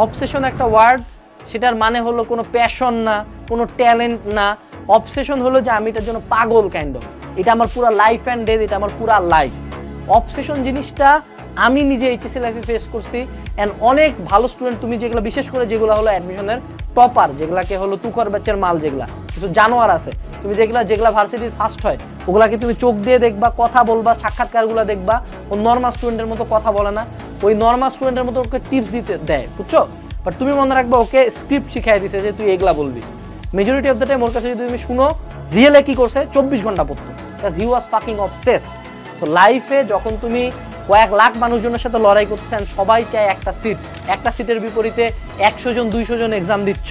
Obsession একটা word, সেটার মানে হলো কোনো প্যাশন না, কোনো ট্যালেন্ট না। অবসেশন হলো যে আমি এটার জন্য পাগল কাইন্ড অফ, এটা আমার পুরো লাইফ অ্যান্ড ডেথ, এটা আমার পুরো লাইফ। অবসেশন জিনিসটা আমি নিজে এইচএসসি লাইফে ফেস করছি। অ্যান্ড অনেক ভালো স্টুডেন্ট, তুমি যেগুলো বিশেষ করে যেগুলো হলো অ্যাডমিশনের টপার, যেগুলাকে হলো তুখর ব্যাচের মাল, যেগুলা কিছু জানোয়ার আছে, তুমি যেগুলা ভার্সিটির ফার্স্ট হয় ওগুলাকে তুমি চোখ দিয়ে দেখবা, কথা বলবা, সাক্ষাৎকারগুলো দেখবা, ও নর্মাল স্টুডেন্টের মতো কথা বলে না, ওই নর্মাল স্টুডেন্টের মতো ওকে টিপস দিতে দেয়, বুঝছো? বাট তুমি মনে রাখবা ওকে স্ক্রিপ্ট শিখাই দিছে যে তুই এগুলা বলবি। মেজরিটি অফ দ্য টাইম ওর কাছে যদি তুমি শুনো রিয়েলে কি করছে, 24 ঘন্টা পড়তো, because he was fucking obsessed. So লাইফে যখন তুমি কয়েক লাখ মানুষজনের সাথে লড়াই করতেছেন, সবাই চায় একটা সিট, একটা সিটের বিপরীতে 100 জন 200 জন এক্সাম দিচ্ছ,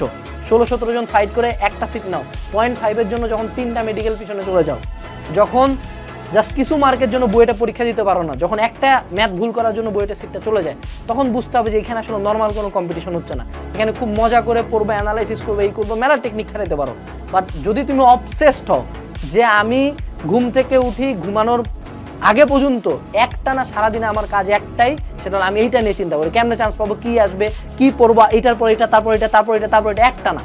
16-17 জন ফাইট করে একটা সিট নাও, 0.5-এর জন্য যখন 3টা মেডিকেল পিছনে চলে যাও, যখন জাস্ট কিছু মার্কের জন্য বইটা পরীক্ষা দিতে পারো না, যখন একটা ম্যাথ ভুল করার জন্য বইটা সিটটা চলে যায়, তখন বুঝতে হবে যে এখানে আসলে নর্মাল কোনো কম্পিটিশন হচ্ছে না, এখানে খুব মজা করে পড়বে, অ্যানালাইসিস করবে, এই করবো, মেলা টেকনিক খাটাতে পারো। বাট যদি তুমি অবসেসড হও যে আমি ঘুম থেকে উঠি ঘুমানোর আগে পর্যন্ত একটানা সারাদিনে আমার কাজ একটাই, সেটা আমি এইটা নিয়ে চিন্তা করি, কেমনে চান্স পাবো, কি আসবে, কি পড়বো, এইটার পর এটা, তারপর এটা, তারপর এটা, তারপর এটা, একটানা।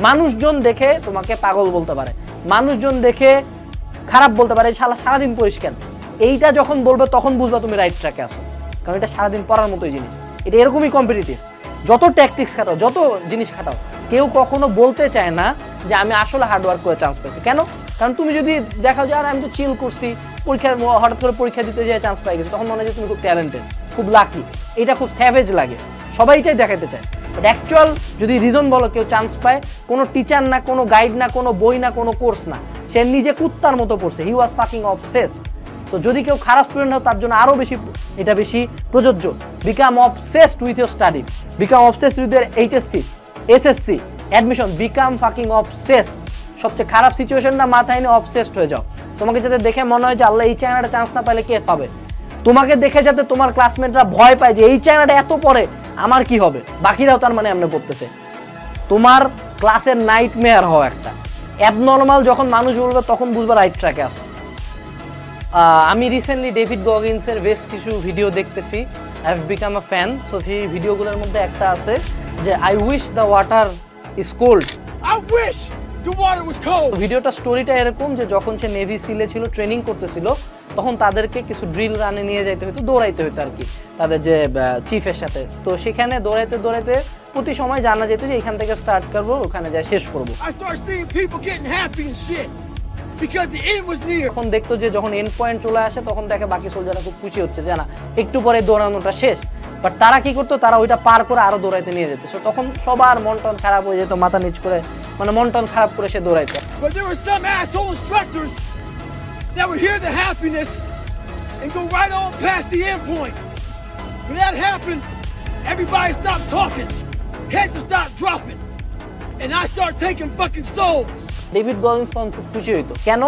মানুষজন দেখে তোমাকে পাগল বলতে পারে, মানুষজন দেখে খারাপ বলতে পারে, সারাদিন পরিষ্কার, এইটা যখন বলবে তখন বুঝবা তুমি রাইট ট্র্যাকে আসো, কারণ এটা সারাদিন পড়ার মতোই জিনিস, এটা এরকমই কম্পিটিটিভ। যত ট্যাকটিক্স খাটাও, যত জিনিস খাটাও, কেউ কখনো বলতে চায় না যে আমি আসলে হার্ডওয়ার্ক করে চান্স পেয়েছি। কেন? কারণ তুমি যদি দেখাও যে আর আমি তো চিল করছি, পরীক্ষার হঠাৎ করে পরীক্ষা দিতে যেয়ে চান্স পাই গেছি, তখন মনে হয় যে তুমি খুব ট্যালেন্টেড, খুব লাকি, এটা খুব স্যাভেজ লাগে, সবাই এটাই দেখাতে চায়। বাট অ্যাকচুয়াল যদি রিজন বলো কেউ চান্স পায়, কোনো টিচার না, কোনো গাইড না, কোনো বই না, কোনো কোর্স না, সে নিজে কুত্তার মতো পড়ছে, হি ওয়াজ ফাকিং অবসেসড। সো যদি কেউ খারাপ স্টুডেন্ট হয় তার জন্য আরও বেশি এটা বেশি প্রযোজ্য। Become obsessed with your study, become obsessed with your HSC, SSC, admission, become fucking obsessed. সবচেয়ে খারাপ সিচুয়েশনটা মাথায় নিয়ে অবসেসড হয়ে যাও। তোমাকে যাতে দেখে মনে হয় যে আল্লাহ এই চায়নাটা চান্স না পাইলে কে পাবে, তোমাকে দেখে যাতে তোমার ক্লাসমেটরা ভয় পায় যে এই চায়নাটা এত পড়ে আমার কি হবে, বাকিরাও তার মানে এমনি পড়তেছে, তোমার ক্লাসের নাইট মেয়ার হওয়া একটা অ্যাবনর্মাল। যখন মানুষ বলবে তখন বুঝবে রাইট ট্র্যাকে আসো। আমি রিসেন্টলি ডেভিড গগিন্সের বেশ কিছু ভিডিও দেখতেছি, I have become a fan. So সেই ভিডিওগুলোর মধ্যে একটা আছে যে I wish the water is cold, I wish the water was cold. ভিডিওটা স্টোরিটা এরকম যে যখন সে নেভি সিলে ছিল, ট্রেনিং করতেছিল, তখন তাদেরকে কিছু ড্রিল রানে নিয়ে যাইতে হতো, দৌড়াইতে হতো আর কি তাদের যে চিফের সাথে। তো সেখানে দৌড়াইতে দৌড়াইতে প্রতি সময় জানা যেত যে এখান থেকে স্টার্ট করবো, ওখানে যায় শেষ করবো। তখন দেখতো যে যখন এন্ড পয়েন্ট চলে আসে তখন দেখে বাকি সোলজাররা খুব খুশি হচ্ছে যে না একটু পরে দৌড়ানোটা শেষ। বাট তারা কি করতো, তারা ওইটা পার করে আরো দৌড়াইতে নিয়ে যেত। তখন সবার মন টন খারাপ হয়ে যেত, মাথা নিচ করে, মানে মন টন খারাপ করে সে দৌড়াইতো। That would hear the happiness and go right on past the end point. When that happened, everybody stopped talking, heads would start dropping, and I start taking fucking souls. David Goggins তখন খুব খুশি হইতো। কেন?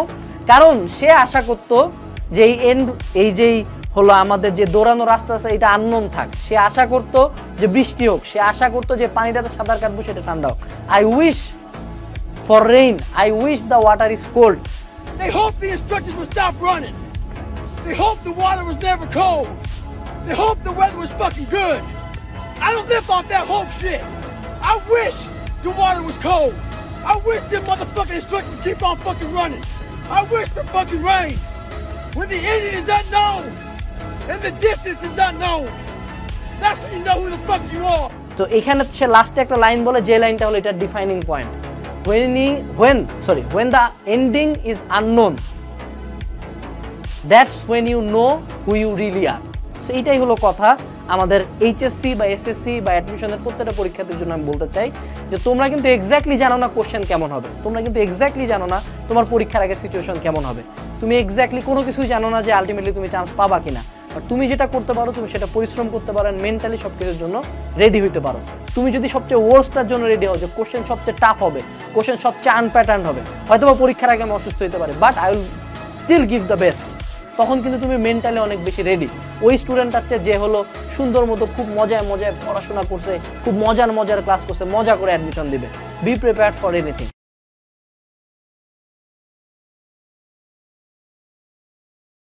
কারণ সে আশা করতো যে এই and, এই যেই হলো আমাদের যে দৌড়ানো রাস্তা আছে এটা আননোন থাক। সে আশা করতো যে বৃষ্টি হোক, সে আশা করতো যে পানিটাতে সাঁতার কাটবো সেটা ঠান্ডা হোক। I wish for rain, I wish the water is cold. They hope the instructors would stop running. They hope the water was never cold. They hope the weather was fucking good. I don't live off that hope shit. I wish the water was cold. I wish them motherfucking instructors keep on fucking running. I wish for fucking rain. When the ending is unknown and the distance is unknown, that's when you know who the fuck you are. তো এখানে সে লাস্টে একটা line বলে, যে লাইনটা হলো এটা defining point. When the ending is unknown, that's when you know who you really are. So এইটাই হলো কথা আমাদের এইচএসসি বা এসএসসি বা অ্যাডমিশনের প্রত্যেকটা পরীক্ষার্থীর জন্য আমি বলতে চাই যে তোমরা কিন্তু এক্স্যাক্টলি জানো না কোশ্চেন কেমন হবে, তোমরা কিন্তু এক্স্যাক্টলি জানো না তোমার পরীক্ষার আগে সিচুয়েশন কেমন হবে, তুমি এক্স্যাক্টলি কোনো কিছুই জানো না যে আলটিমেটলি তুমি চান্স পাবা কিনা। আর তুমি যেটা করতে পারো, তুমি সেটা পরিশ্রম করতে পারো, মেন্টালি সব কিছুর জন্য রেডি হইতে পারো। তুমি যদি সবচেয়ে ওয়ার্স্টটার জন্য রেডি হও, যে কোশ্চেন সবচেয়ে টাফ হবে, কোশ্চেন সবচেয়ে আনপ্যাটার্ন হবে, হয়তো বা পরীক্ষার আগে আমি অসুস্থ হতে পারে, but I will still give the best, তখন কিন্তু তুমি মেন্টালি অনেক বেশি রেডি। ওই স্টুডেন্ট আছে যে হলো সুন্দর মতো খুব মজায় মজায় পড়াশোনা করছে, খুব মজার ক্লাস করছে, মজা করে অ্যাডমিশন দিবে। Be prepared for anything.